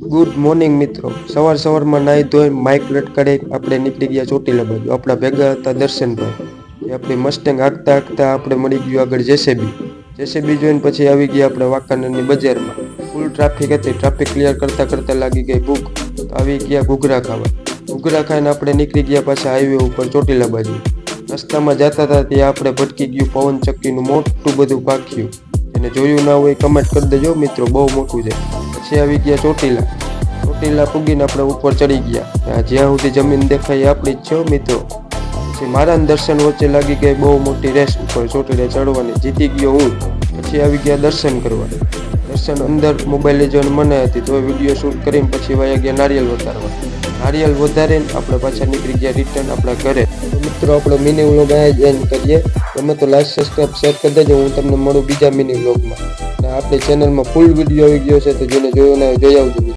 Good morning મિત્રો. સવારમાં નાહી ધોઈ માઇક લટકાડી આપણે નીકળી ગયા ચોટીલા બાજુ. આપણા ભેગા હતા દર્શનભાઈ. એ આપણી મસ્ટેંગ હાંકતા હાંકતા આપણે મળી ગયું આગળ જેસીબી જોઈને પછી આવી ગયા આપણે વાંકાનેરની બજારમાં. ફૂલ ટ્રાફિક હતી. ટ્રાફિક ક્લિયર કરતા કરતા લાગી ગઈ ભૂખ. તો આવી ગયા ઘૂઘરા ખાવા. ઘૂઘરા ખાઈને આપણે નીકળી ગયા પાછા હાઈવે ઉપર ચોટીલા બાજુ. રસ્તામાં જતા હતા ત્યાં આપણે ભટકી ગયું પવન ચક્કીનું મોટું બધું પાખ્યું. એને જોયું ના હોય કમેન્ટ કરી દેજો મિત્રો, બહુ મોટું છે. પછી આવી ગયા ચોટીલા પૂગીને આપણે ઉપર ચડી ગયા. જ્યાં સુધી જમીન દેખાય આપણી જ છે મિત્રો. પછી મારા દર્શન વચ્ચે લાગી ગઈ બહુ મોટી રેસ ઉપર ચોટીલા ચડવાની. જીતી ગયો હું. પછી આવી ગયા દર્શન કરવા. દર્શન અંદર મોબાઈલ લઈ જવાની મને હતી તો વિડીયો શૂટ કરીને પછી વાયા ગયા નારિયેલ વધારવા. નારિયેલ વધારીને આપણે પાછા નીકળી ગયા રિટર્ન આપણા ઘરે. તો મિત્રો આપણો મિની વ્લોગ અહીંયા જ એન્ડ કરીએ. તમે તો લાઈક સબસ્ક્રાઈબ શેર કરી દેજો. હું તમને મળું બીજા મિની વ્લોગમાં. અને આપણી ચેનલમાં ફૂલ વિડીયો આવી ગયો છે તો જેને જોયો ને જોઈ આવજો.